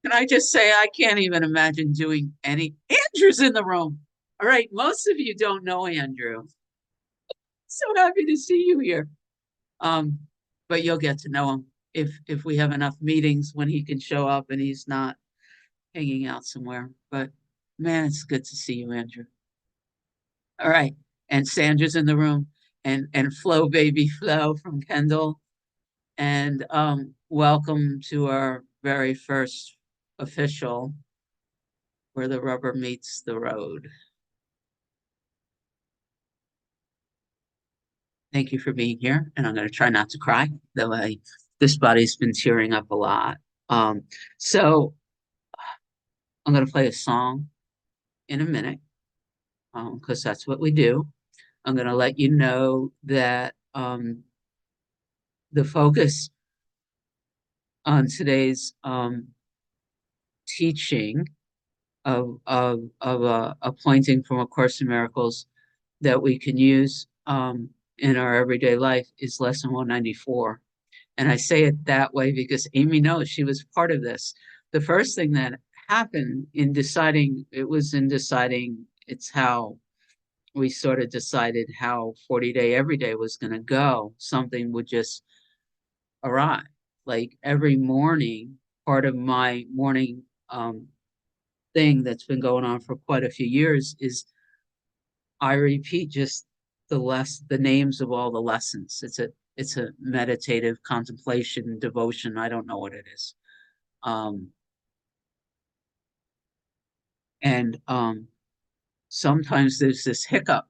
Can I just say, I can't even imagine doing any. Andrew's in the room. All right. Most of you don't know Andrew. So happy to see you here. Um, but you'll get to know him if we have enough meetings when he can show up and he's not hanging out somewhere. But man, it's good to see you, Andrew. All right. And Sandra's in the room and Flo baby Flo from Kendall. And welcome to our very first official where the rubber meets the road. Thank you for being here. And I'm going to try not to cry, though this body's been tearing up a lot. Um, so I'm going to play a song in a minute because that's what we do. I'm going to let you know that the focus on today's teaching of a pointing from A Course in Miracles that we can use in our everyday life is lesson 194. And I say it that way because Amy knows she was part of this. The first thing that happened in deciding, it was in deciding, it's how we sort of decided how 40 Day Every Day was going to go. Something would just arrive. Like every morning, part of my morning thing that's been going on for quite a few years is I repeat just the names of all the lessons. It's a meditative contemplation devotion. I don't know what it is. Um, and sometimes there's this hiccup,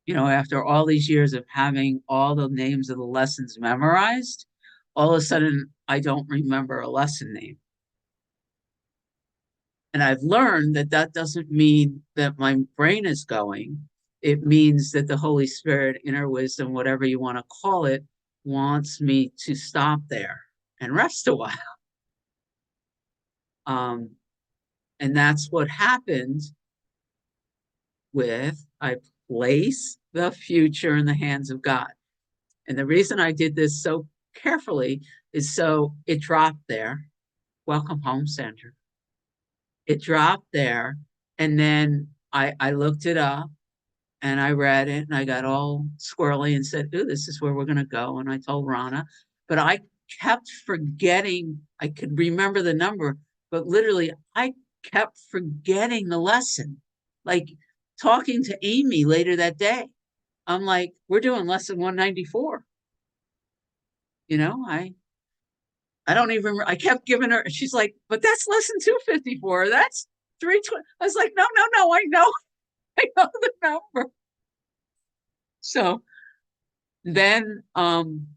after all these years of having all the names of the lessons memorized, all of a sudden I don't remember a lesson name. And I've learned that that doesn't mean that my brain is going. It means that the Holy Spirit, inner wisdom, whatever you want to call it, wants me to stop there and rest a while. Um, and that's what happened with I place the future in the hands of God. And the reason I did this so carefully is so it dropped there. Welcome home, Sandra. It dropped there. And then I looked it up and I read it and I got all squirrely and said, "Ooh, this is where we're going to go." And I told Rana, but I kept forgetting. I could remember the number, but literally, I kept forgetting the lesson. Like talking to Amy later that day, I'm like, "We're doing lesson 194." I don't even. I kept giving her. She's like, "But that's lesson 254. That's 320." I was like, "No, no, no. I know, I know the number." So then and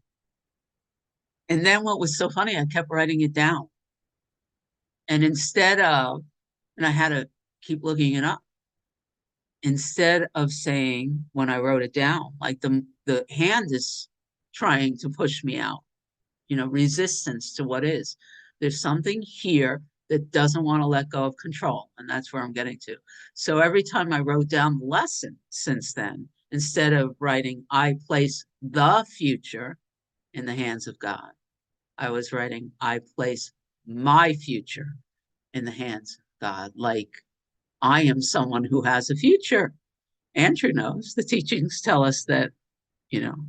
then what was so funny, I kept writing it down. And and I had to keep looking it up. Instead of saying when I wrote it down, like the hand is trying to push me out, resistance to what is. There's something here that doesn't want to let go of control. And that's where I'm getting to. So every time I wrote down the lesson since then, instead of writing, I place the future in the hands of God, I was writing, I place my future in the hands of God. Like I am someone who has a future. Andrew knows the teachings tell us that,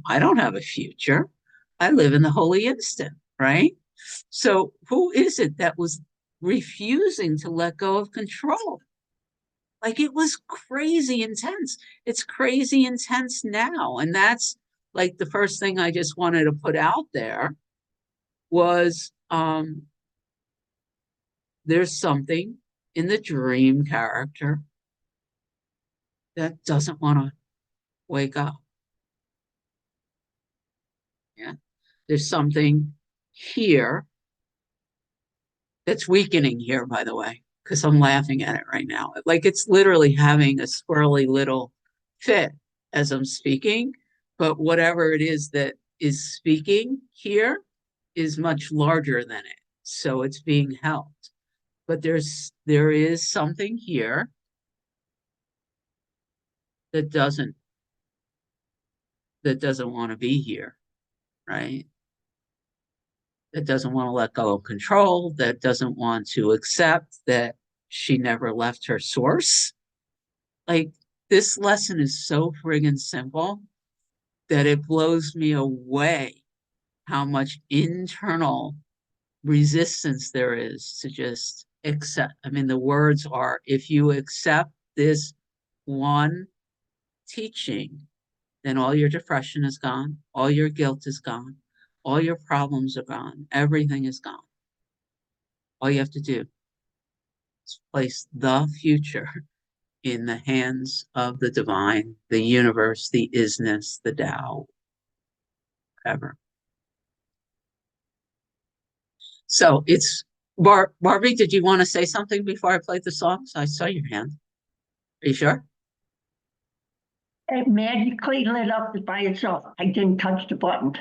I don't have a future. I live in the holy instant, right? So who is it that was refusing to let go of control? Like it was crazy intense. It's crazy intense now. And that's like the first thing I just wanted to put out there was there's something in the dream character that doesn't want to wake up. Yeah. There's something here that's weakening here, by the way, because I'm laughing at it right now. Like it's literally having a squirrely little fit as I'm speaking, but whatever it is that is speaking here is much larger than it. So it's being held. But there is something here that doesn't want to be here, right? that doesn't want to let go of control, that doesn't want to accept that she never left her source. Like, this lesson is so friggin' simple that it blows me away how much internal resistance there is to just accept. I mean, the words are, if you accept this one teaching, then all your depression is gone, all your guilt is gone, all your problems are gone, everything is gone. All you have to do is place the future in the hands of the divine, the universe, the isness, the Tao, whatever. So it's Barbie, did you want to say something before I played the songs? I saw your hand. Are you sure? It magically lit up by itself. I didn't touch the button.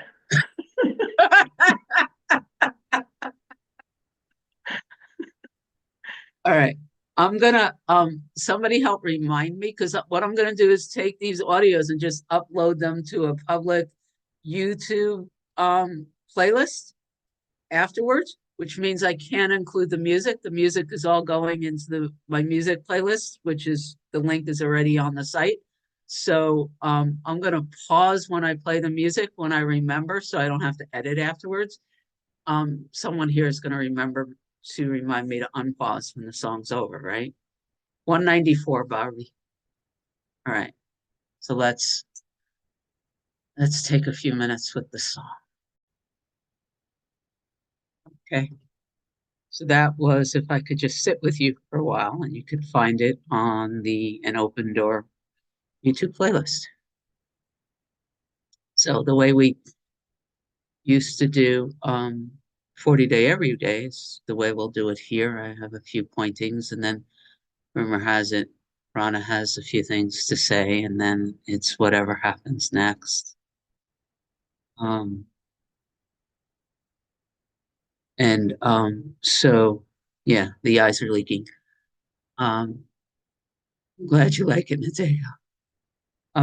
All right. I'm gonna somebody help remind me, because what I'm gonna do is take these audios and just upload them to a public YouTube playlist afterwards, which means I can't include the music. The music is all going into my music playlist, which is the link is already on the site. So I'm gonna pause when I play the music when I remember, so I don't have to edit afterwards. Someone here is gonna remember to remind me to unpause when the song's over, right? 194, Barbie. All right. So let's take a few minutes with the song. Okay. So that was If I Could Just Sit With You for a While, and you could find it on the An Open Door YouTube playlist. So the way we used to do 40 Day Every Day is the way we'll do it here. I have a few pointings, and then rumor has it Rana has a few things to say, and then it's whatever happens next. Um, so yeah, the eyes are leaking. I'm glad you like it, Mateo.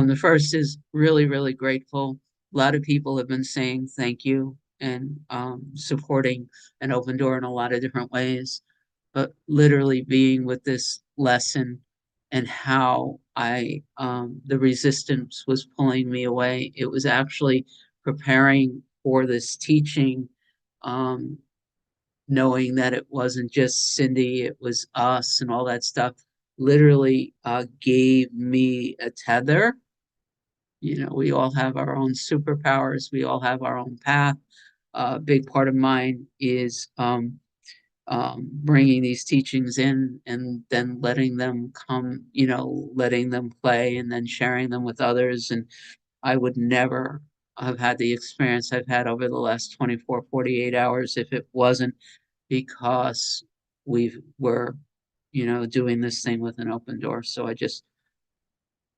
The first is really, really grateful. A lot of people have been saying thank you and supporting an open door in a lot of different ways. But literally being with this lesson and how the resistance was pulling me away. It was actually preparing for this teaching, um, knowing that it wasn't just Cindy, it was us and all that stuff, literally gave me a tether. You know, we all have our own superpowers, we all have our own path. A big part of mine is bringing these teachings in and then letting them come, letting them play and then sharing them with others. And I would never have had the experience I've had over the last 24, 48 hours if it wasn't because were, doing this thing with an open door. So I just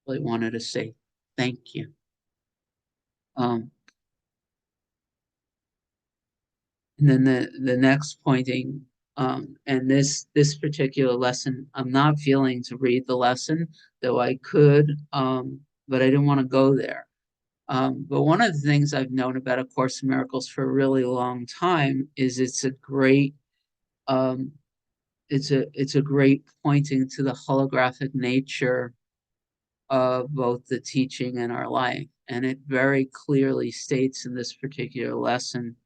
really wanted to say thank you. Um, and then the next pointing, and this particular lesson, I'm not feeling to read the lesson, though I could, but I didn't want to go there. But one of the things I've known about A Course in Miracles for a really long time is um, it's a great pointing to the holographic nature of both the teaching and our life. And it very clearly states in this particular lesson,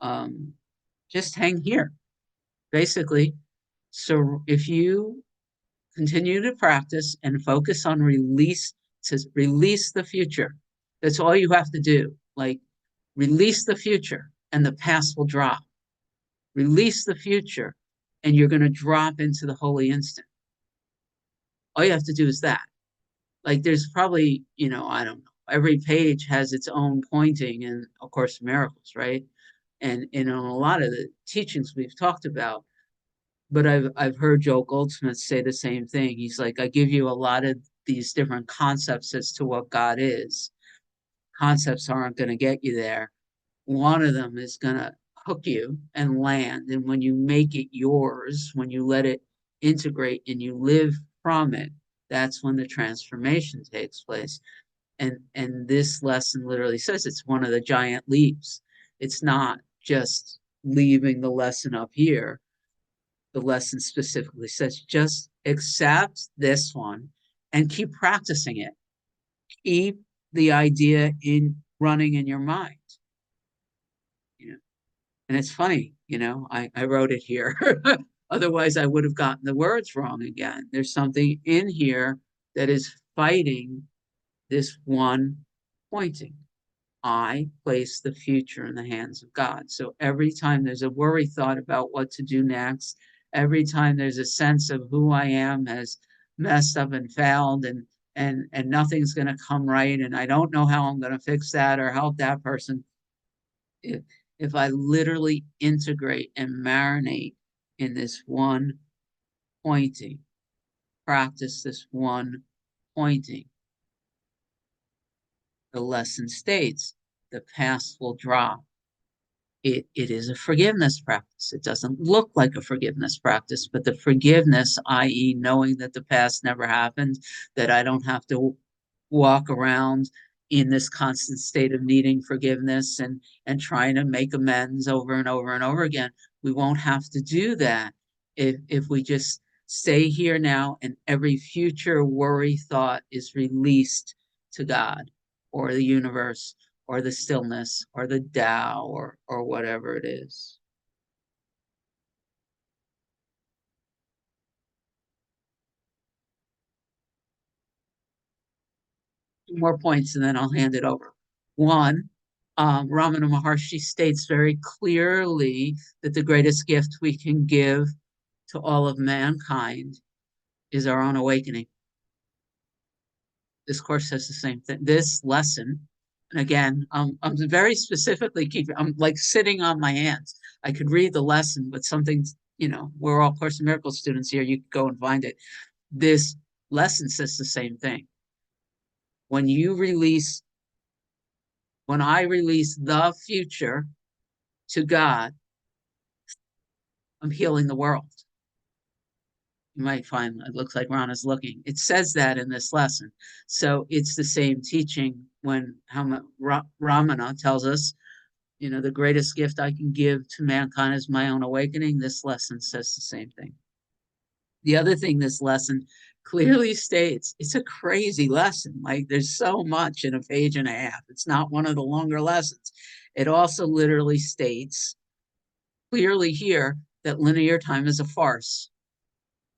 um, just hang here, basically. So if you continue to practice and focus on to release the future, that's all you have to do. Like, release the future and the past will drop. Release the future and you're going to drop into the holy instant. All you have to do is that. Like, there's probably, I don't know, every page has its own pointing and of course miracles, right? And in a lot of the teachings we've talked about, but I've heard Joe Goldsmith say the same thing. He's like, I give you a lot of these different concepts as to what God is. Concepts aren't going to get you there. One of them is going to hook you and land. And when you make it yours, when you let it integrate and you live from it, that's when the transformation takes place. And this lesson literally says it's one of the giant leaps. It's not just leaving the lesson up here, the lesson specifically says just accept this one and keep practicing it. Keep the idea in running in your mind. You know, and it's funny, I wrote it here. Otherwise, I would have gotten the words wrong again. There's something in here that is fighting this one pointing. I place the future in the hands of God. So every time there's a worry thought about what to do next, every time there's a sense of who I am has messed up and failed and nothing's going to come right and I don't know how I'm going to fix that or help that person. If, if I literally integrate and marinate in this one pointing, practice this one pointing, the lesson states the past will drop. It is a forgiveness practice. It doesn't look like a forgiveness practice, but the forgiveness, i.e., knowing that the past never happened, that I don't have to walk around in this constant state of needing forgiveness and trying to make amends over and over and over again. We won't have to do that if we just stay here now and every future worry thought is released to God or the universe or the stillness or the Tao or whatever it is. Two more points and then I'll hand it over. One, Ramana Maharshi states very clearly that the greatest gift we can give to all of mankind is our own awakening. This course says the same thing. This lesson, and again, I'm very specifically keeping, I'm like sitting on my hands. I could read the lesson, but something, we're all Course in Miracles students here. You could go and find it. This lesson says the same thing. When I release the future to God, I'm healing the world. You might find it looks like Ron is looking. It says that in this lesson. So it's the same teaching when Ramana tells us, the greatest gift I can give to mankind is my own awakening. This lesson says the same thing. The other thing this lesson clearly states, it's a crazy lesson. Like there's so much in a page and a half. It's not one of the longer lessons. It also literally states clearly here that linear time is a farce.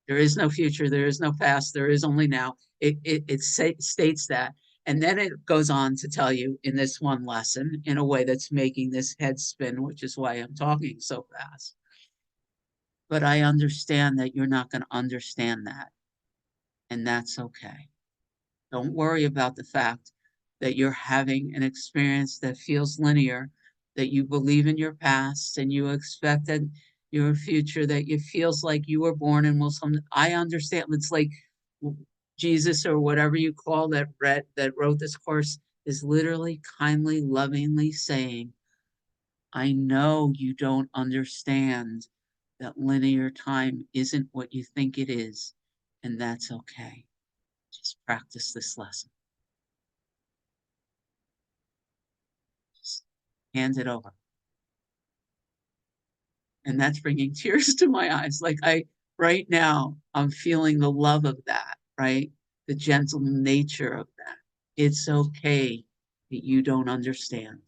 There is no future. There is no past. There is only now. It states that. And then it goes on to tell you in this one lesson in a way that's making this head spin, which is why I'm talking so fast. But I understand that you're not going to understand that. And that's okay. Don't worry about the fact that you're having an experience that feels linear, that you believe in your past and you expect that your future, that it feels like you were born and will some. I understand. It's like Jesus or whatever you call that wrote this course is literally kindly, lovingly saying, I know you don't understand that linear time isn't what you think it is, and that's okay. Just practice this lesson. Just hand it over. And that's bringing tears to my eyes. Like right now, I'm feeling the love of that, right? The gentle nature of that. It's okay that you don't understand.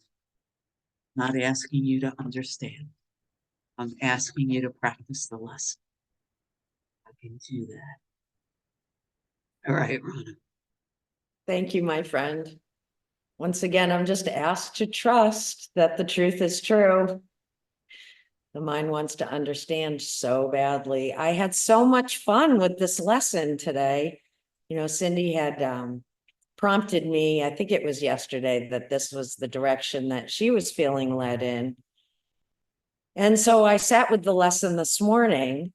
I'm not asking you to understand. I'm asking you to practice the lesson. I can do that. All right, Rana. Thank you, my friend. Once again, I'm just asked to trust that the truth is true. The mind wants to understand so badly. I had so much fun with this lesson today. Cindy had prompted me, I think it was yesterday, that this was the direction that she was feeling led in. And so I sat with the lesson this morning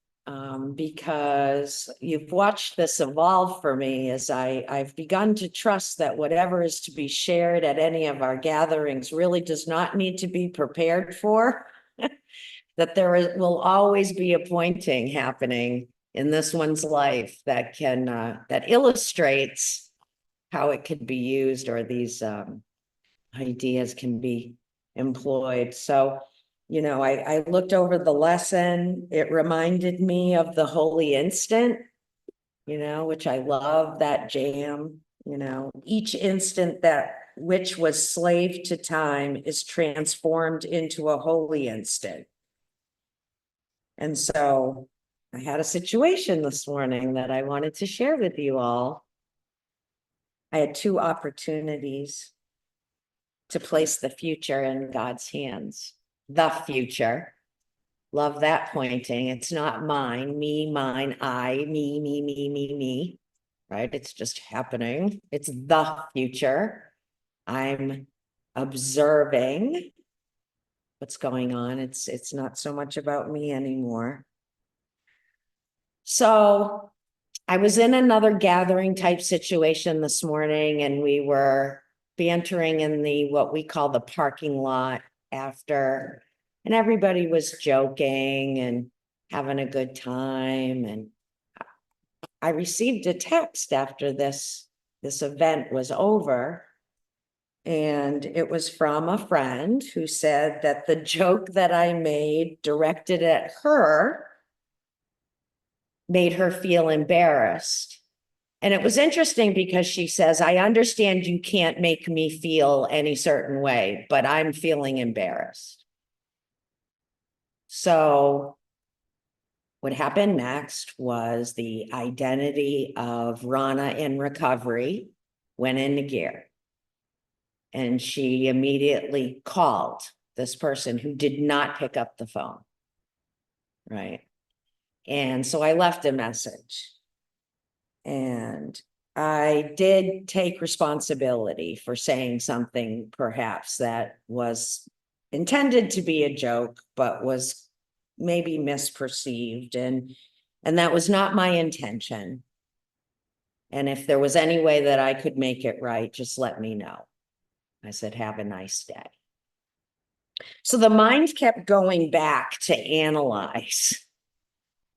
because you've watched this evolve for me as I've begun to trust that whatever is to be shared at any of our gatherings really does not need to be prepared for, that will always be a pointing happening in this one's life that that illustrates how it could be used or these ideas can be employed. So I looked over the lesson. It reminded me of the Holy Instant, which I love that jam. Each instant that which was slave to time is transformed into a holy instant. And so I had a situation this morning that I wanted to share with you all. I had two opportunities to place the future in God's hands. The future. Love that pointing. It's not mine, me, mine, I, me, right? It's just happening. It's the future. I'm observing what's going on. It's not so much about me anymore. So I was in another gathering type situation this morning, and we were bantering in what we call the parking lot after, and everybody was joking and having a good time. And I received a text after this event was over, and it was from a friend who said that the joke that I made directed at her made her feel embarrassed. And it was interesting because she says, I understand you can't make me feel any certain way, but I'm feeling embarrassed. So what happened next was the identity of Rana in recovery went into gear. And she immediately called this person who did not pick up the phone. Right. And so I left a message. And I did take responsibility for saying something perhaps that was intended to be a joke, but was maybe misperceived. And that was not my intention. And if there was any way that I could make it right, just let me know. I said, have a nice day. So the mind kept going back to analyze,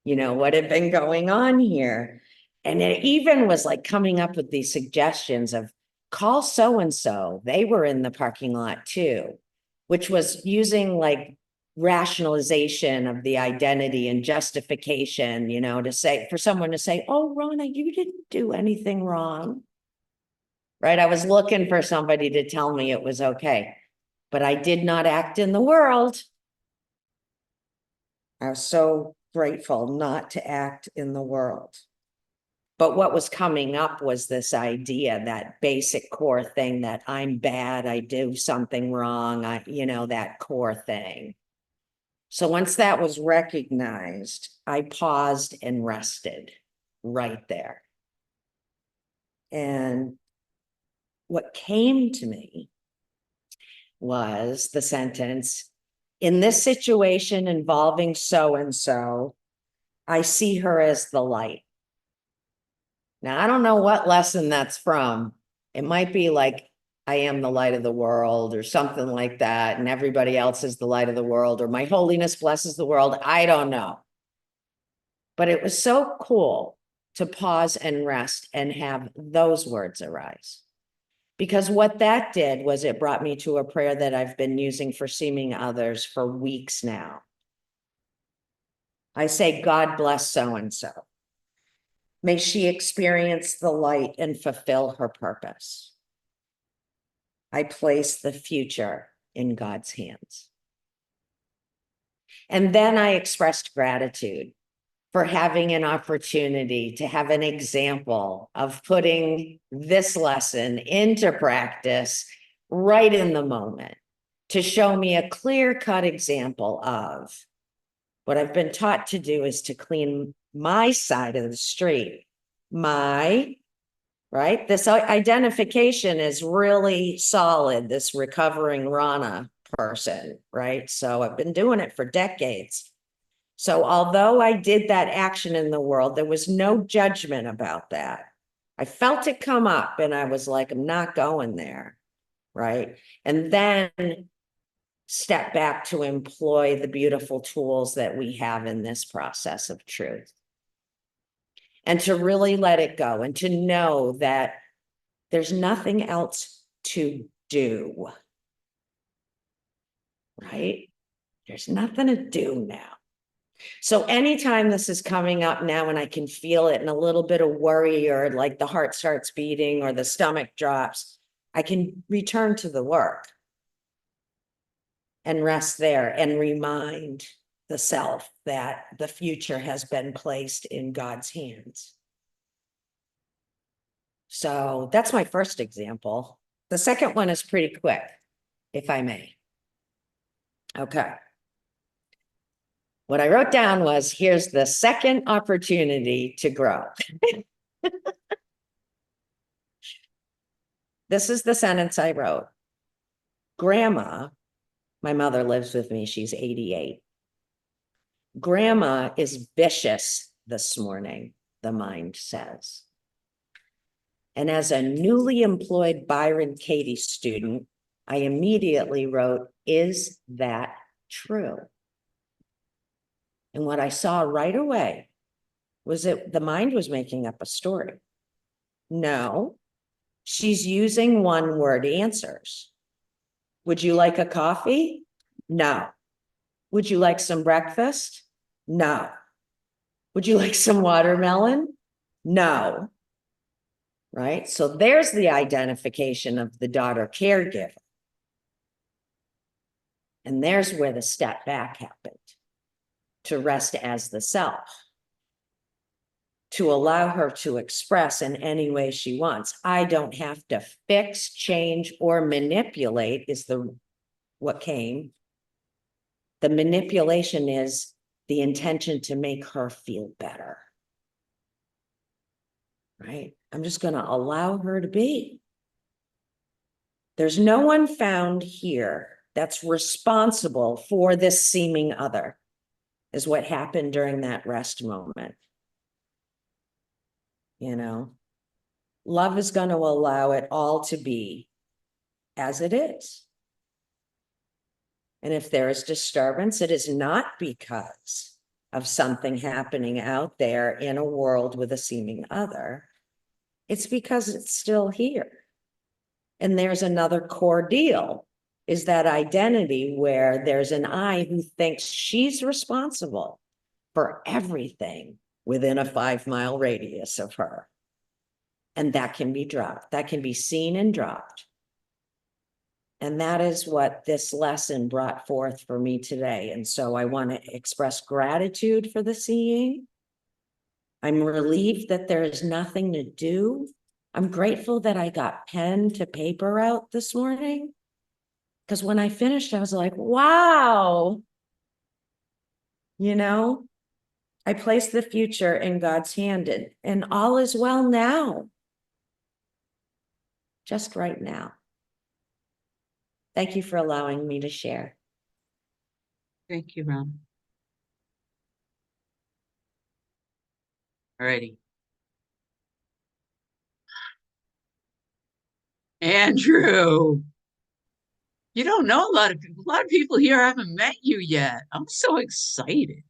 what had been going on here. And it even was like coming up with these suggestions of call so-and-so. They were in the parking lot too, which was using like rationalization of the identity and justification, to say, for someone to say, oh, Rana, you didn't do anything wrong. Right? I was looking for somebody to tell me it was okay, but I did not act in the world. I was so grateful not to act in the world. But what was coming up was this idea, that basic core thing that I'm bad, I do something wrong, that core thing. So once that was recognized, I paused and rested right there. And what came to me was the sentence, in this situation involving so-and-so, I see her as the light. Now, I don't know what lesson that's from. It might be like, I am the light of the world or something like that, and everybody else is the light of the world, or my holiness blesses the world. I don't know. But it was so cool to pause and rest and have those words arise. Because what that did was it brought me to a prayer that I've been using for seeming others for weeks now. I say, God bless so-and-so. May she experience the light and fulfill her purpose. I place the future in God's hands. And then I expressed gratitude for having an opportunity to have an example of putting this lesson into practice right in the moment, to show me a clear-cut example of what I've been taught to do is to clean my side of the street. Right? This identification is really solid, this recovering Rana person, right? So I've been doing it for decades. So although I did that action in the world, there was no judgment about that. I felt it come up and I was like, I'm not going there, right? And then step back to employ the beautiful tools that we have in this process of truth. And to really let it go and to know that there's nothing else to do, right? There's nothing to do now. So anytime this is coming up now and I can feel it and a little bit of worry or like the heart starts beating or the stomach drops, I can return to the work and rest there and remind the self that the future has been placed in God's hands. So that's my first example. The second one is pretty quick, if I may. Okay. What I wrote down was, here's the second opportunity to grow. This is the sentence I wrote. Grandma, my mother lives with me, she's 88. Grandma is vicious this morning, the mind says. And as a newly employed Byron Katie student, I immediately wrote, is that true? And what I saw right away was that the mind was making up a story. No, she's using one-word answers. Would you like a coffee? No. Would you like some breakfast? No. Would you like some watermelon? No. Right? So there's the identification of the daughter caregiver. And there's where the step back happened, to rest as the self, to allow her to express in any way she wants. I don't have to fix, change, or manipulate is what came. The manipulation is the intention to make her feel better. Right? I'm just going to allow her to be. There's no one found here that's responsible for this seeming other, is what happened during that rest moment. You know, love is going to allow it all to be as it is. And if there is disturbance, it is not because of something happening out there in a world with a seeming other. It's because it's still here. And there's another core deal, is that identity where there's an I who thinks she's responsible for everything within a 5-mile radius of her. And that can be dropped. That can be seen and dropped. And that is what this lesson brought forth for me today. And so I want to express gratitude for the seeing. I'm relieved that there is nothing to do. I'm grateful that I got pen to paper out this morning, because when I finished, I was like, wow. You know, I placed the future in God's hand, and all is well now. Just right now. Thank you for allowing me to share. Thank you, Ron. Alrighty. Andrew, you don't know a lot of people. A lot of people here haven't met you yet. I'm so excited.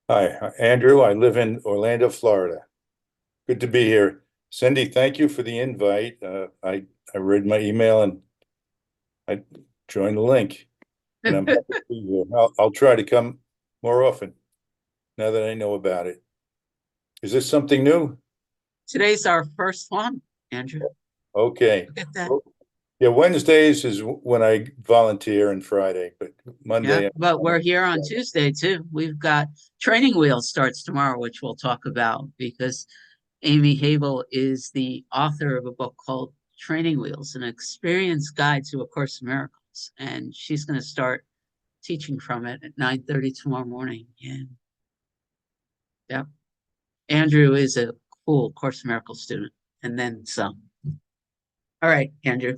Hi, Andrew. I live in Orlando, Florida. Good to be here. Cindy, thank you for the invite. I read my email and I joined the link. And I'm happy to be here. I'll try to come more often now that I know about it. Is this something new? Today's our first one, Andrew. Okay. Look at that. Yeah, Wednesdays is when I volunteer and Friday, but Monday. Yeah, but we're here on Tuesday too. We've got Training Wheels starts tomorrow, which we'll talk about because Amy Habel is the author of a book called Training Wheels, an experience guide to A Course in Miracles. And she's going to start teaching from it at 9:30 tomorrow morning. And yeah, Andrew is a cool Course in Miracles student, and then some. All right, Andrew.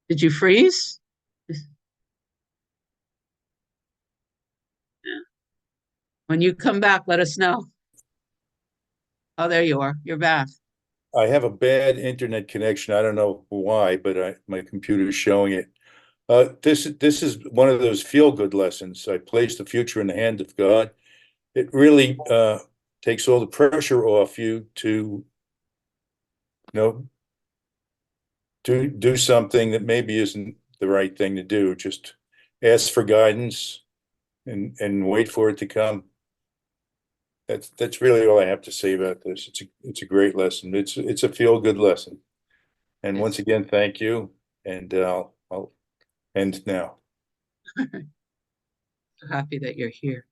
Did you freeze? Yeah. When you come back, let us know. Oh, there you are. You're back. I have a bad internet connection. I don't know why, but my computer is showing it. This is one of those feel-good lessons. I place the future in the hand of God. It really takes all the pressure off you to, do something that maybe isn't the right thing to do. Just ask for guidance and wait for it to come. That's really all I have to say about this. It's a great lesson. It's a feel-good lesson. And once again, thank you. And I'll end now. So happy that you're here.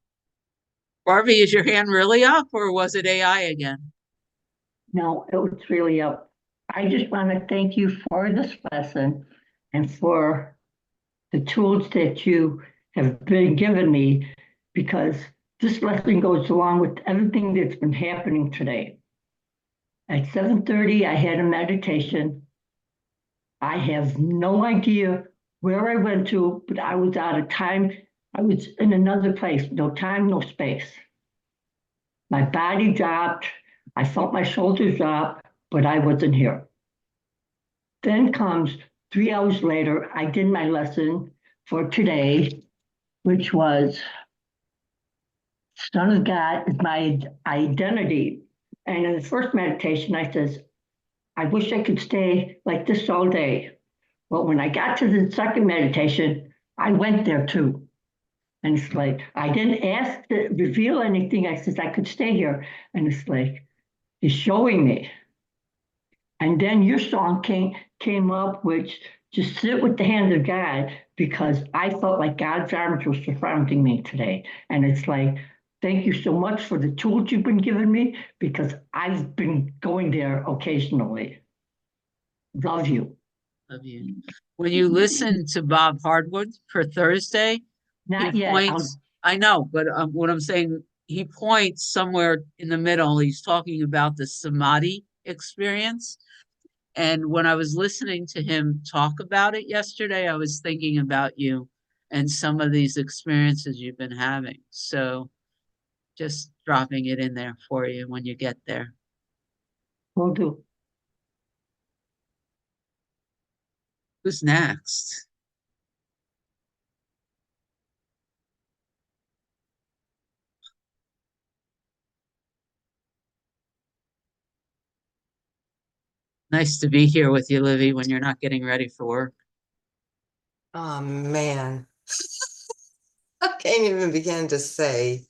Barbie, is your hand really up or was it AI again? No, it was really up. I just want to thank you for this lesson and for the tools that you have been given me, because this lesson goes along with everything that's been happening today. At 7:30, I had a meditation. I have no idea where I went to, but I was out of time. I was in another place, no time, no space. My body dropped. I felt my shoulders drop, but I wasn't here. Then comes 3 hours later, I did my lesson for today, which was Son of God is my identity. And in the first meditation, I says, I wish I could stay like this all day. But when I got to the second meditation, I went there too. And it's like, I didn't ask to reveal anything. I says, I could stay here. And it's like, he's showing me. And then your song came up, which just sit with the hand of God, because I felt like God's arms were surrounding me today. And it's like, thank you so much for the tools you've been giving me, because I've been going there occasionally. Love you. Love you. When you listen to Bob Hardwood for Thursday, he Not yet. points, I know, but what I'm saying, he points somewhere in the middle. He's talking about the samadhi experience. And when I was listening to him talk about it yesterday, I was thinking about you and some of these experiences you've been having. So just dropping it in there for you when you get there. Will do. Who's next? Nice to be here with you, Livy, when you're not getting ready for work. Oh man, I can't even begin to say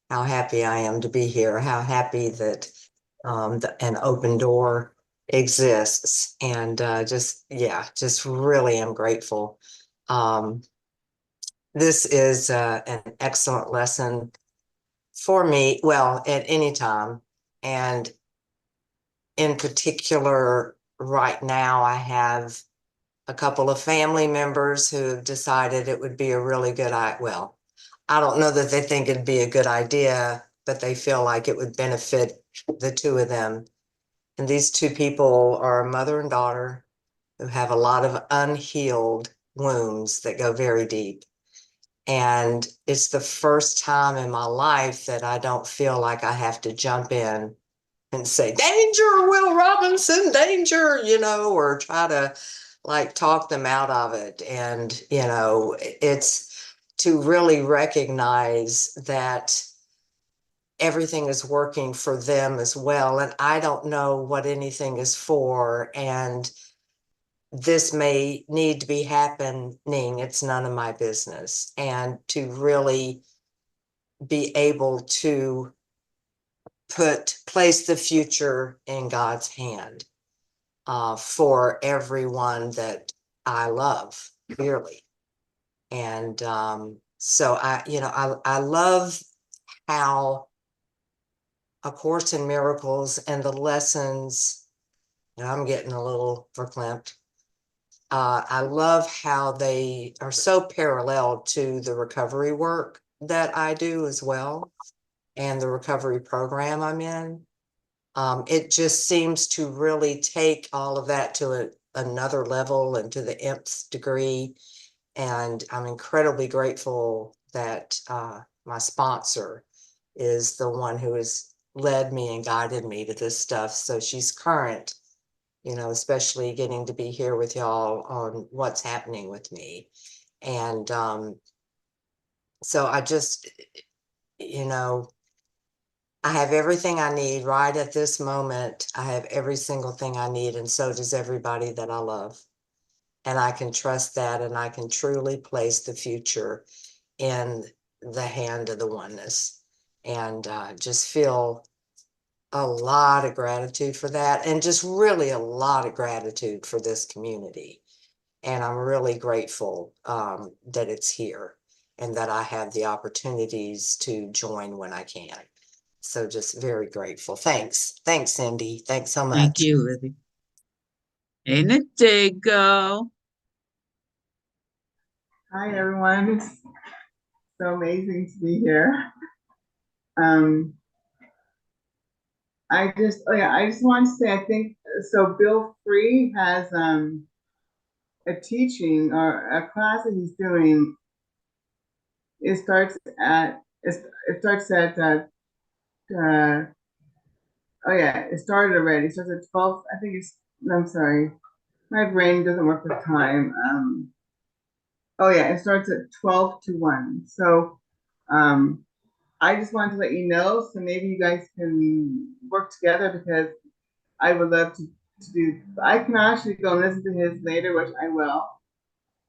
how happy I am to be here, how happy that an open door exists, and just really am grateful. Um, this is an excellent lesson for me, well, at any time, and in particular, right now, I have a couple of family members who have decided it would be a really good well, I don't know that they think it'd be a good idea, but they feel like it would benefit the two of them. And these two people are a mother and daughter who have a lot of unhealed wounds that go very deep. And it's the first time in my life that I don't feel like I have to jump in and say, danger, Will Robinson, danger, or try to like talk them out of it. And, it's to really recognize that everything is working for them as well. And I don't know what anything is for. And this may need to be happening. It's none of my business. And to really be able to place the future in God's hand for everyone that I love dearly. And so I love how A Course in Miracles and the lessons, and I'm getting a little verklempt. I love how they are so parallel to the recovery work that I do as well, and the recovery program I'm in. It just seems to really take all of that to another level and to the nth degree. And I'm incredibly grateful that my sponsor is the one who has led me and guided me to this stuff. So she's current, especially getting to be here with y'all on what's happening with me. And so I just, I have everything I need right at this moment. I have every single thing I need, and so does everybody that I love. And I can trust that, and I can truly place the future in the hand of the oneness, and just feel a lot of gratitude for that, and just really a lot of gratitude for this community. And I'm really grateful that it's here and that I have the opportunities to join when I can. So just very grateful. Thanks. Thanks, Cindy. Thanks so Thank much. you, Libby. Ain't it Dago? Hi, everyone. It's so amazing to be here. Um, I just want to say, I think, so Bill Free has a teaching or a class that he's doing. It starts at oh yeah, it started already. It starts at 12. I think I'm sorry. My brain doesn't work with time. Oh yeah, it starts at 12 to 1. So I just wanted to let you know, so maybe you guys can work together, because I would love to do. I can actually go and listen to his later, which I will.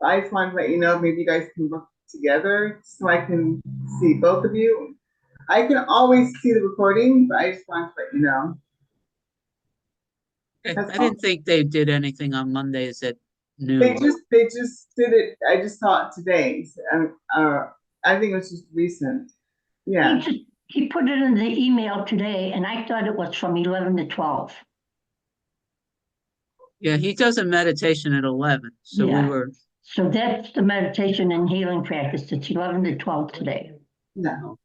But I just wanted to let you know, maybe you guys can work together so I can see both of you. I can always see the recording, but I just wanted to let you know. That's I all. didn't think they did anything on Mondays at They noon. just did it. I just saw it today. So, I think it was just recent. Yeah. He put it in the email today, and I thought it was from 11 to 12. Yeah, he does a meditation at 11. So we Yeah. were, So that's the meditation and healing practice. It's 11 to 12 today. No.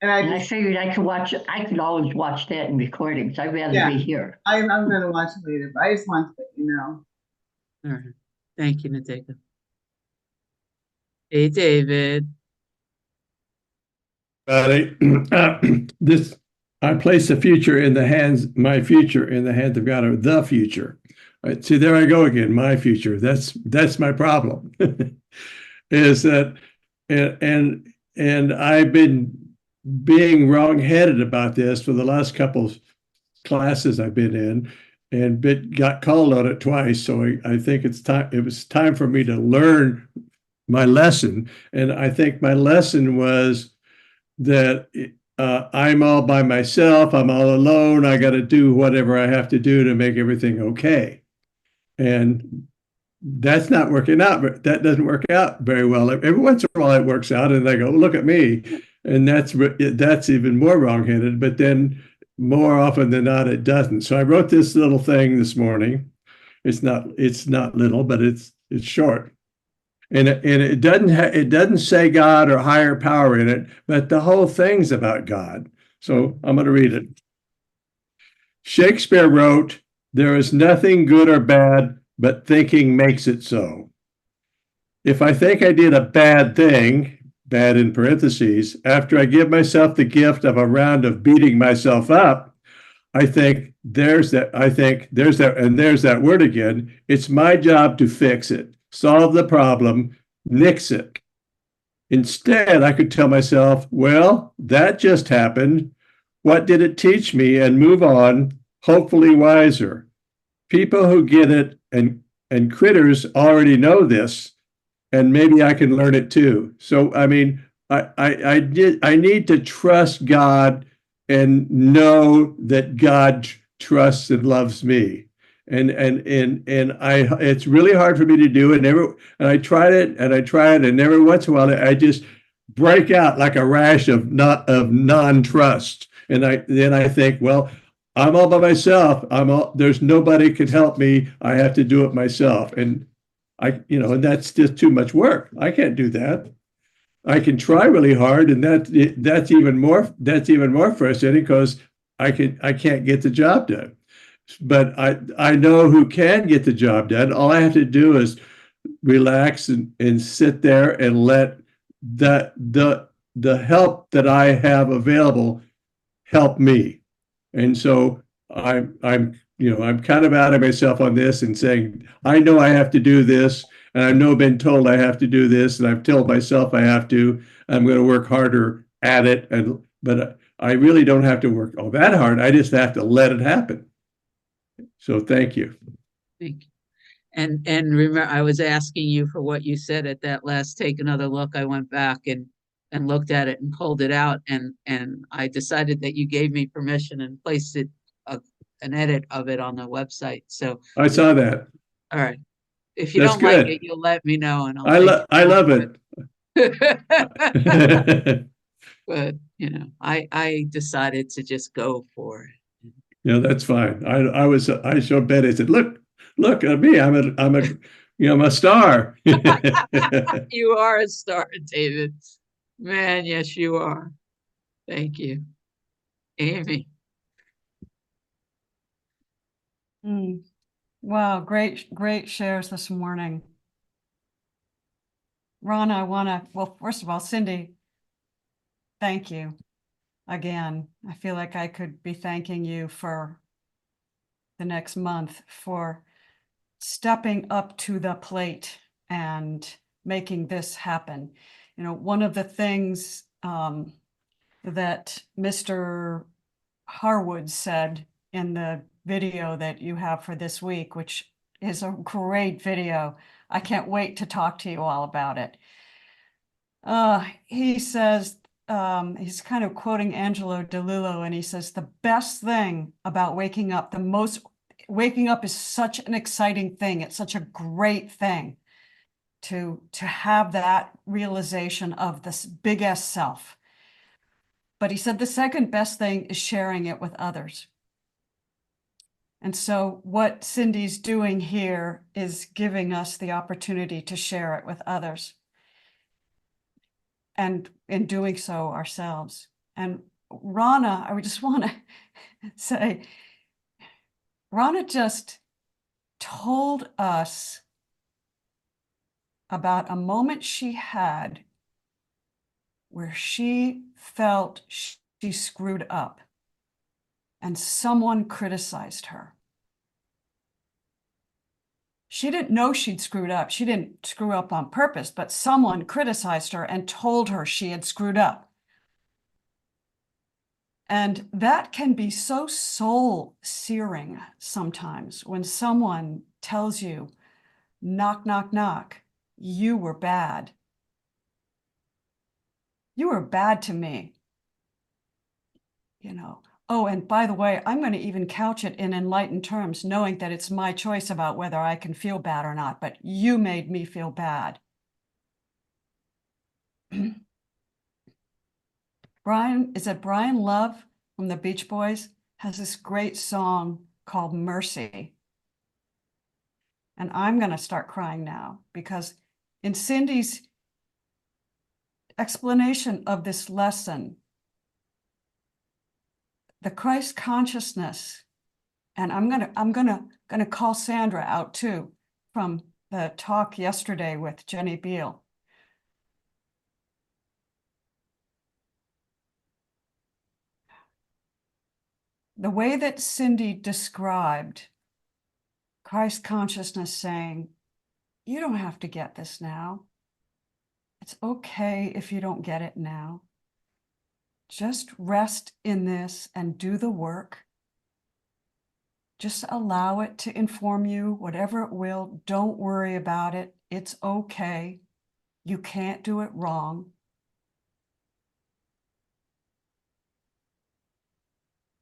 And I figured I could always watch that in recordings. I'd rather be here. I'm gonna watch it later, but I just want to let you know. all right. Thank you, Nadeka. Hey, David. This, I place the future in the hands, my future in the hands of God, or the future. Right? See, there I go again, my future. That's my problem. Is that, and I've been being wrong-headed about this for the last couple of classes I've been in, and got called on it twice. So I think it was time for me to learn my lesson. And I think my lesson was that I'm all by myself, I'm all alone, I got to do whatever I have to do to make everything okay. And that's not working out, but that doesn't work out very well. Every once in a while it works out and they go, look at me. And that's even more wrong-headed, but then more often than not, it doesn't. So I wrote this little thing this morning. It's not little, but it's short. And it doesn't say God or higher power in it, but the whole thing's about God. So I'm going to read it. Shakespeare wrote, "There is nothing good or bad, but thinking makes it so." If I think I did a bad thing, bad in parentheses, after I give myself the gift of a round of beating myself up, I think there's that word again. It's my job to fix it, solve the problem, nix it. Instead, I could tell myself, well, that just happened. What did it teach me? And move on, hopefully wiser. People who get it and critters already know this, and maybe I can learn it too. So, I mean, I need to trust God and know that God trusts and loves me. And it's really hard for me to do it. And I tried it and every once in a while I just break out like a rash of non-trust. And then I think, well, I'm all by myself. There's nobody can help me. I have to do it myself. And and that's just too much work. I can't do that. I can try really hard, and that's even more frustrating because I can't get the job done. But I know who can get the job done. All I have to do is relax and sit there and let the help that I have available help me. And so I'm kind of out of myself on this and saying, I know I have to do this, and I know I've been told I have to do this, and I've told myself I have to. I'm going to work harder at it, but I really don't have to work all that hard. I just have to let it happen. So thank you. Thank you. And remember, I was asking you for what you said at that last take another look. I went back and looked at it and pulled it out, and I decided that you gave me permission and placed it an edit of it on the website. So, I saw that. all right, if you That's don't like it, good. you'll let me know, and I'll I take love I love it. it. But I decided to just go for it. Yeah, that's fine. I showed Betty. I said, look at me. I'm a star. You are a star, David. Man, yes, you are. Thank you. Amy. Wow, great shares this morning. Ron, well, first of all, Cindy, thank you again. I feel like I could be thanking you for the next month for stepping up to the plate and making this happen. You know, one of the things that Mr. Harwood said in the video that you have for this week, which is a great video. I can't wait to talk to you all about it. He says, he's kind of quoting Angelo DeLillo, and he says, the best thing about waking up, waking up is such an exciting thing. It's such a great thing to have that realization of this big S self. But he said the second best thing is sharing it with others. And so what Cindy's doing here is giving us the opportunity to share it with others. And in doing so ourselves. And Rana, I would just want to say, Rana just told us about a moment she had where she felt she screwed up and someone criticized her. She didn't know she'd screwed up. She didn't screw up on purpose, but someone criticized her and told her she had screwed up. And that can be so soul searing sometimes when someone tells you, knock, knock, knock, you were bad. You were bad to me. You know, oh, and by the way, I'm going to even couch it in enlightened terms, knowing that it's my choice about whether I can feel bad or not, but you made me feel bad. Brian Love from the Beach Boys has this great song called Mercy. And I'm going to start crying now because in Cindy's explanation of this lesson, the Christ consciousness, and I'm gonna call Sandra out too from the talk yesterday with Jenny Beal. The way that Cindy described Christ consciousness saying, you don't have to get this now. It's okay if you don't get it now. Just rest in this and do the work. Just allow it to inform you, whatever it will. Don't worry about it. It's okay. You can't do it wrong.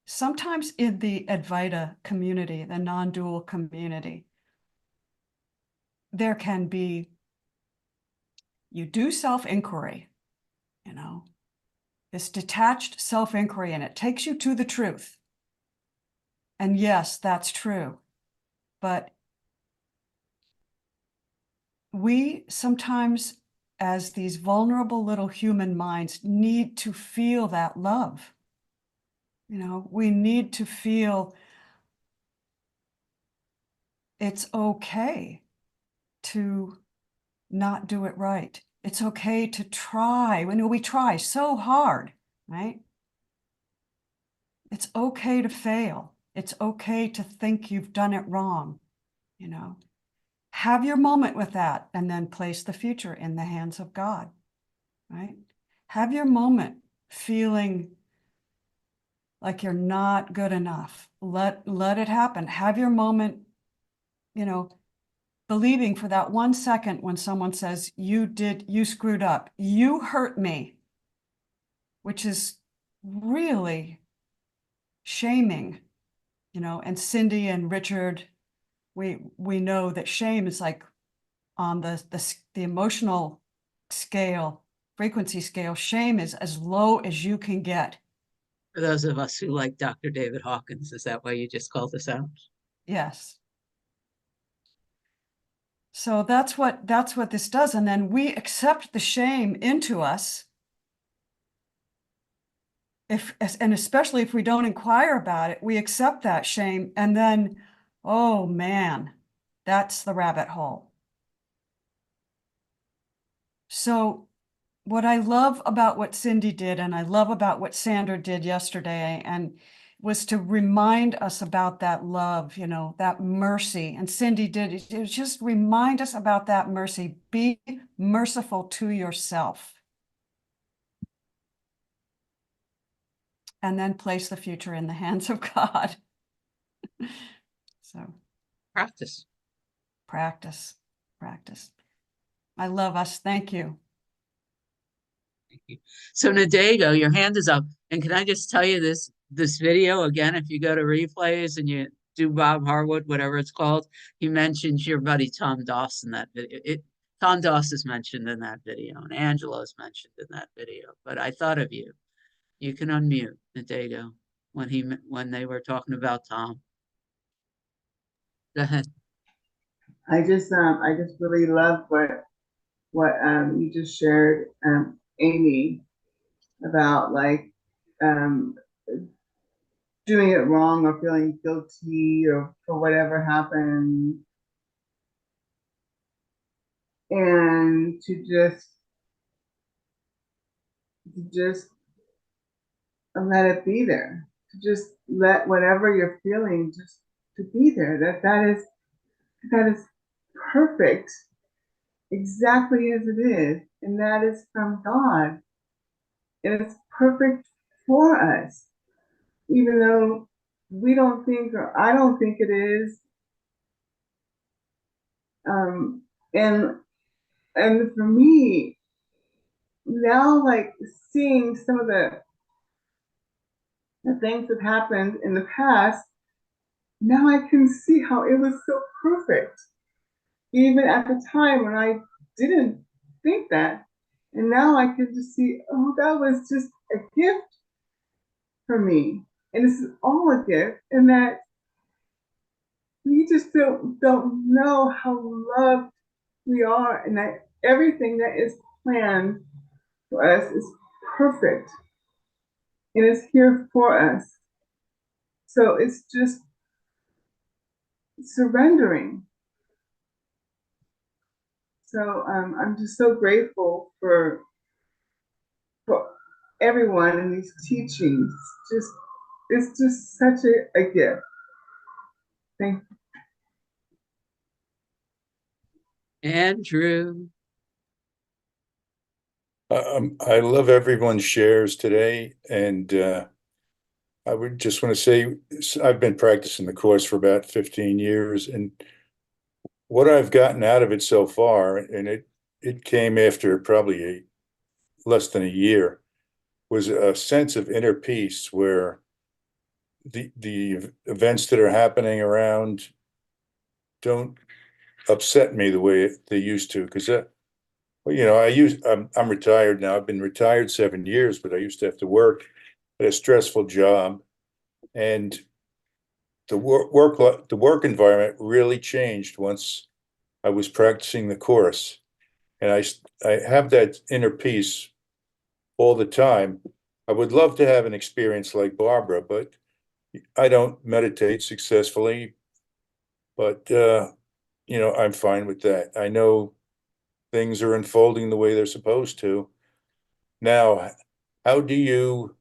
Sometimes in the Advaita community, the non-dual community, there can be, you do self-inquiry, you know, this detached self-inquiry, and it takes you to the truth. And yes, that's true. But we sometimes, as these vulnerable little human minds, need to feel that love. You know, we need to feel it's okay to not do it right. It's okay to try. When we try so hard, right? It's okay to fail. It's okay to think you've done it wrong, you know. Have your moment with that and then place the future in the hands of God, right? Have your moment feeling like you're not good enough. Let it happen. Have your moment, you know, believing for that 1 second when someone says, you screwed up, you hurt me, which is really shaming, and Cindy and Richard, we know that shame is like on the emotional scale, frequency scale, shame is as low as you can get. For those of us who like Dr. David Hawkins, is that why you just called this out? Yes. So that's what this does. And then we accept the shame into us. And especially if we don't inquire about it, we accept that shame. And then, oh man, that's the rabbit hole. So what I love about what Cindy did, and I love about what Sandra did yesterday, and was to remind us about that love, that mercy. And Cindy did it just remind us about that mercy. Be merciful to yourself. And then place the future in the hands of God. So Practice. practice. I love us. Thank you. Thank you. So Nadego, your hand is up. And can I just tell you this video again, if you go to replays and you do Bob Harwood, whatever it's called, he mentions your buddy Tom Doss in that video. Tom Doss is mentioned in that video, and Angela is mentioned in that video. But I thought of you. You can unmute Nadego when they were talking about Tom. Go ahead. I just really love what you just shared, Amy, about like doing it wrong or feeling guilty or for whatever happened, and to just let it be there, to just let whatever you're feeling just to be there. That is perfect, exactly as it is, and that is from God, and it's perfect for us, even though we don't think, or I don't think it is. And for me now, like seeing some of the things that happened in the past, now I can see how it was so perfect, even at the time when I didn't think that. And now I can just see, oh, that was just a gift for me. And this is all a gift, and that we just don't know how loved we are, and that everything that is planned for us is perfect and is here for us. So it's just surrendering. So I'm just so grateful for everyone in these teachings. It's just such a gift. Thank you. Andrew. I love everyone's shares today, and I would just want to say I've been practicing the course for about 15 years, and what I've gotten out of it so far, and it came after probably less than a year, was a sense of inner peace where the events that are happening around don't upset me the way they used to. Because I'm retired now. I've been retired 7 years, but I used to have to work at a stressful job, and the work environment really changed once I was practicing the course, and I have that inner peace all the time. I would love to have an experience like Barbara, but I don't meditate successfully. But I'm fine with that. I know things are unfolding the way they're supposed to. Now, how do you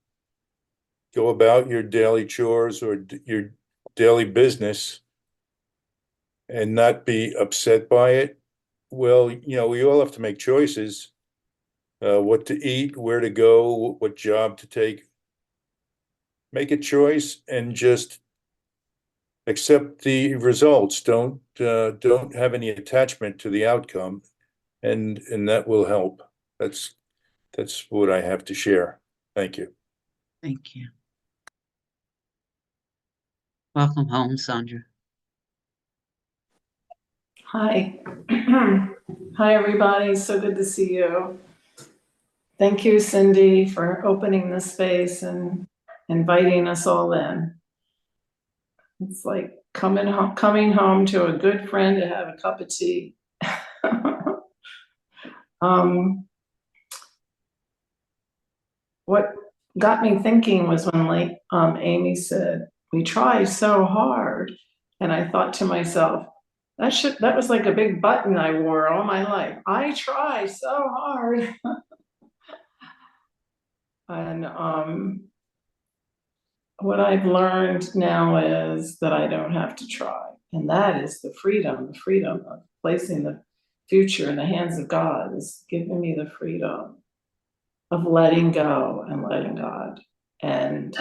go about your daily chores or your daily business and not be upset by it? Well, we all have to make choices, what to eat, where to go, what job to take. Make a choice and just accept the results. Don't have any attachment to the outcome, and that will help. That's what I have to share. Thank you. Thank you. Welcome home, Sandra. Hi. Hi, everybody. So good to see you. Thank you, Cindy, for opening this space and inviting us all in. It's like coming home to a good friend to have a cup of tea. What got me thinking was when Amy said, "We try so hard," and I thought to myself, that was like a big button I wore all my life. I try so hard. And what I've learned now is that I don't have to try. And that is the freedom of placing the future in the hands of God is giving me the freedom of letting go and letting God. And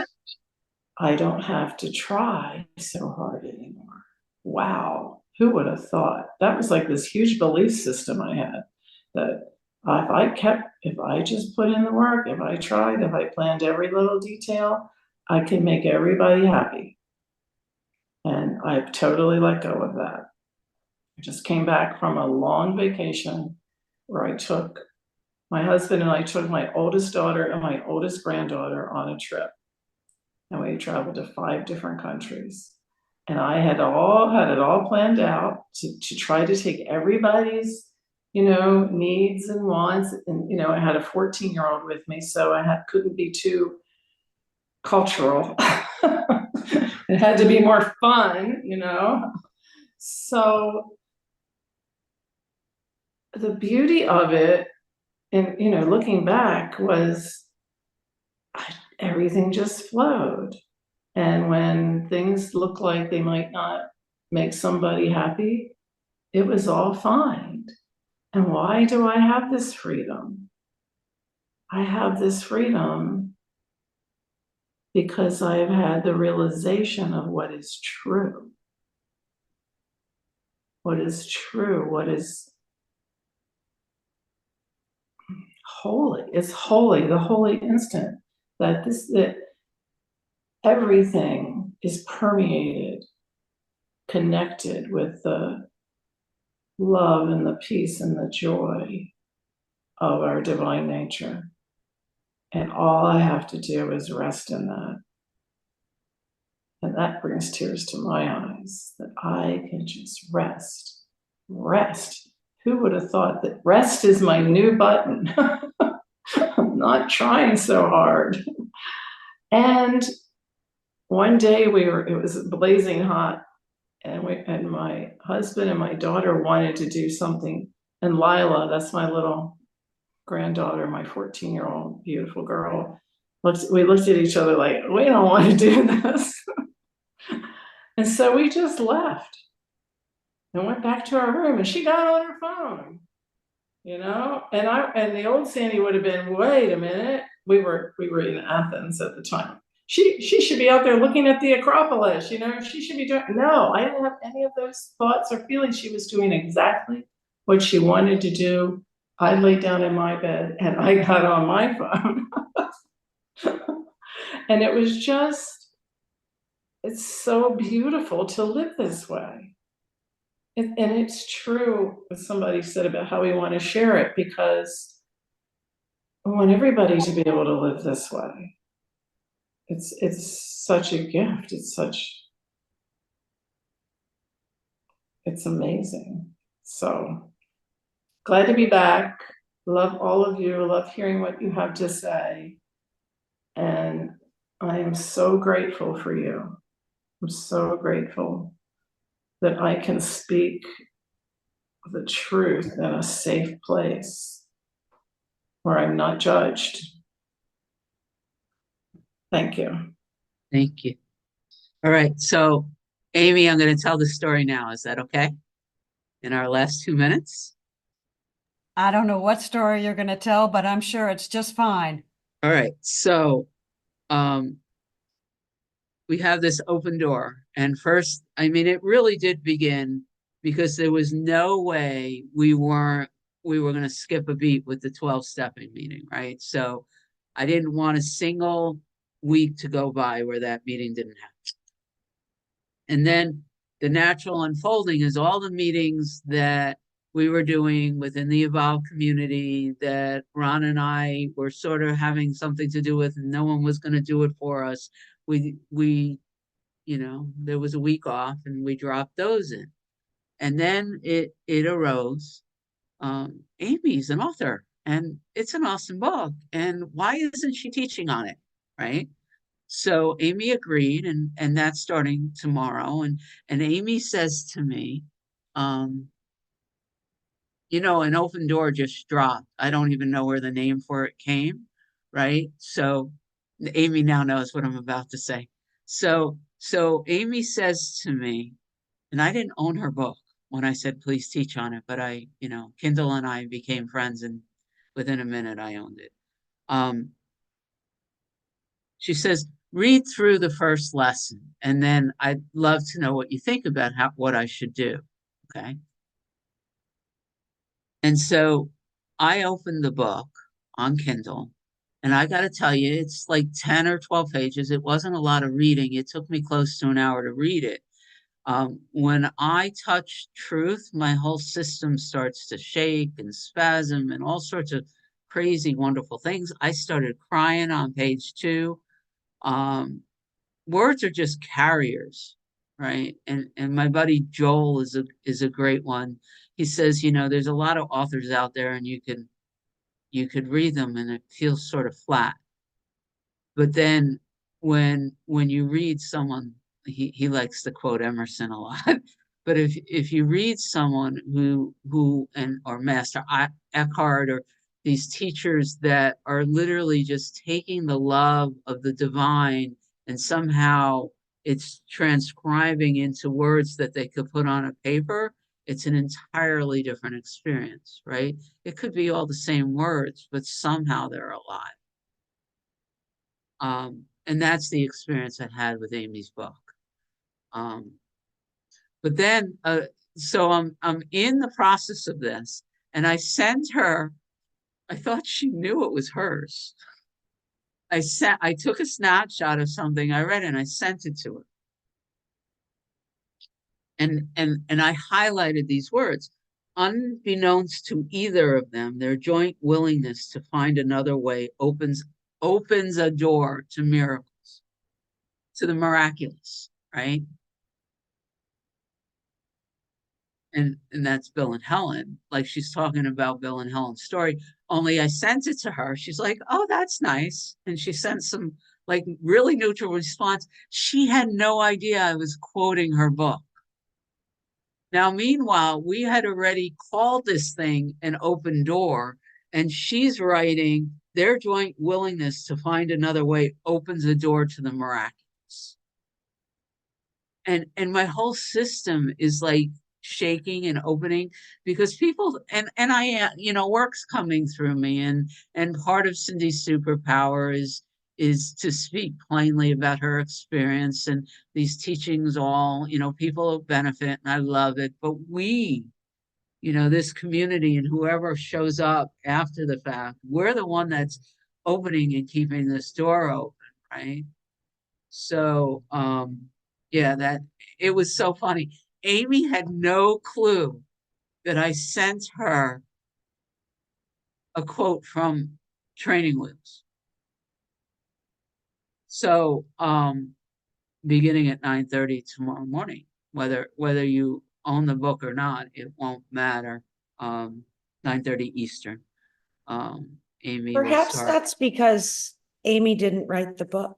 I don't have to try so hard anymore. Wow. Who would have thought? That was like this huge belief system I had that if I just put in the work, if I tried, if I planned every little detail, I can make everybody happy. And I've totally let go of that. I just came back from a long vacation where my husband and I took my oldest daughter and my oldest granddaughter on a trip. And we traveled to 5 different countries. And I had it all planned out to try to take everybody's, needs and wants. And, I had a 14-year-old with me, so couldn't be too cultural. It had to be more fun, So the beauty of it, and, looking back was everything just flowed. And when things look like they might not make somebody happy, it was all fine. And why do I have this freedom? I have this freedom because I have had the realization of what is true. What is true, what is holy. It's holy, the holy instant that everything is permeated, connected with the love and the peace and the joy of our divine nature. And all I have to do is rest in that. And that brings tears to my eyes, that I can just rest. Rest. Who would have thought that rest is my new button? I'm not trying so hard. And one day it was blazing hot, and my husband and my daughter wanted to do something. And Lila, that's my little granddaughter, my 14-year-old beautiful girl, we looked at each other like, we don't want to do this. And so we just left and went back to our room, and she got on her phone, and the old Sandy would have been, wait a minute. We were in Athens at the time. She should be out there looking at the Acropolis, she should be doing. No, I didn't have any of those thoughts or feelings. She was doing exactly what she wanted to do. I laid down in my bed and I got on my phone. And it's so beautiful to live this way. And it's true what somebody said about how we want to share it, because I want everybody to be able to live this way. It's such a gift. It's amazing. So glad to be back. Love all of you. Love hearing what you have to say. And I am so grateful for you. I'm so grateful that I can speak the truth in a safe place where I'm not judged. Thank you. Thank you. All right. So, Amy, I'm going to tell the story now. Is that okay? In our last 2 minutes? I don't know what story you're going to tell, but I'm sure it's just fine. All right. So, we have this open door. And first, I mean, it really did begin because there was no way we were going to skip a beat with the 12 stepping meeting, right? So I didn't want a single week to go by where that meeting didn't happen. And then the natural unfolding is all the meetings that we were doing within the Evolve community that Ron and I were sort of having something to do with, and no one was going to do it for us. We, there was a week off and we dropped those in. And then it arose. Amy's an author and it's an awesome book. And why isn't she teaching on it? Right. So Amy agreed, and that's starting tomorrow. And Amy says to me, an open door just dropped. I don't even know where the name for it came, right? So Amy now knows what I'm about to say. So Amy says to me, and I didn't own her book when I said please teach on it, but Kindle and I became friends, and within a minute I owned it. She says, read through the first lesson, and then I'd love to know what you think about what I should do. Okay. And so I opened the book on Kindle, and I got to tell you, it's like 10 or 12 pages. It wasn't a lot of reading. It took me close to an hour to read it. When I touch truth, my whole system starts to shake and spasm and all sorts of crazy, wonderful things. I started crying on page 2. Words are just carriers, right? And my buddy Joel is a great one. He says, there's a lot of authors out there, and you could read them and it feels sort of flat. But then when you read someone, he likes to quote Emerson a lot. But if you read someone or Master Eckhart, or these teachers that are literally just taking the love of the divine and somehow it's transcribing into words that they could put on a paper, it's an entirely different experience, right? It could be all the same words, but somehow they're alive. And that's the experience I had with Amy's book. But then, so I'm in the process of this, and I sent her. I thought she knew it was hers. I took a snapshot of something I read and I sent it to her. And I highlighted these words. Unbeknownst to either of them, their joint willingness to find another way opens a door to miracles, to the miraculous, right? And that's Bill and Helen. Like, she's talking about Bill and Helen's story. Only I sent it to her. She's like, "Oh, that's nice." And she sent some like really neutral response. She had no idea I was quoting her book. Now, meanwhile, we had already called this thing an open door, and she's writing, their joint willingness to find another way opens a door to the miraculous. And my whole system is like shaking and opening because people and I work's coming through me, and part of Cindy's superpower is to speak plainly about her experience, and these teachings all people benefit, and I love it. But we, this community and whoever shows up after the fact, we're the one that's opening and keeping this door open, right? So yeah, that it was so funny. Amy had no clue that I sent her a quote from Training Wheels. So beginning at 9:30 tomorrow morning, whether you own the book or not, it won't matter. 9:30 Eastern. Amy will Perhaps start. that's because Amy didn't write the book.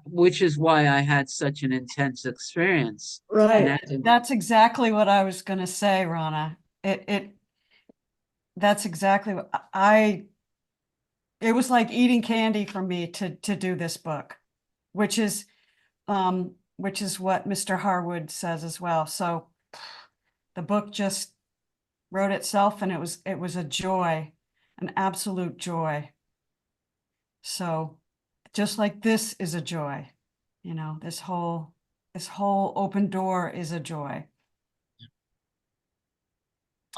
Which is why I had such an intense experience. Right. That's exactly what I was going to say, Rana. That's exactly what it was like eating candy for me to do this book, which is what Mr. Harwood says as well. So the book just wrote itself, and it was a joy, an absolute joy. So just like this is a joy, this whole open door is a joy. And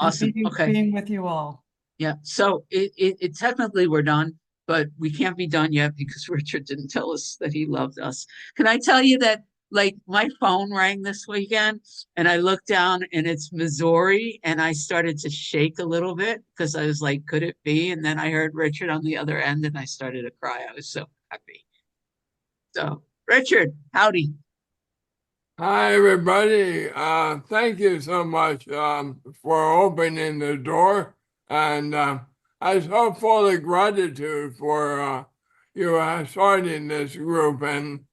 Awesome. Okay. being with you all. Yeah. So it technically we're done, but we can't be done yet because Richard didn't tell us that he loved us. Can I tell you that like my phone rang this weekend and I looked down and it's Missouri and I started to shake a little bit because I was like, could it be? And then I heard Richard on the other end and I started to cry. I was so happy. So Richard, howdy. Hi, everybody. Thank you so much for opening the door. And I'm so full of gratitude for you starting this group. And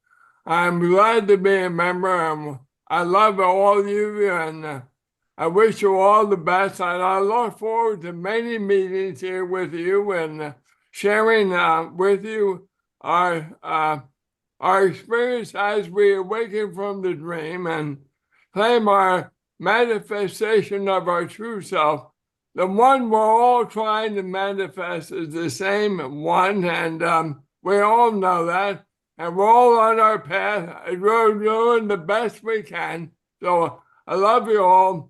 I'm glad to be a member. I love all of you, and I wish you all the best. And I look forward to many meetings here with you and sharing with you our experience as we awaken from the dream and claim our manifestation of our true self. The one we're all trying to manifest is the same one, and we all know that. And we're all on our path, and we're doing the best we can. So I love you all,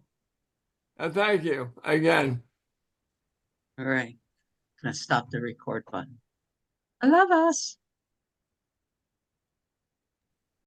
and thank you again. All right. I'm gonna stop the record button. I love us.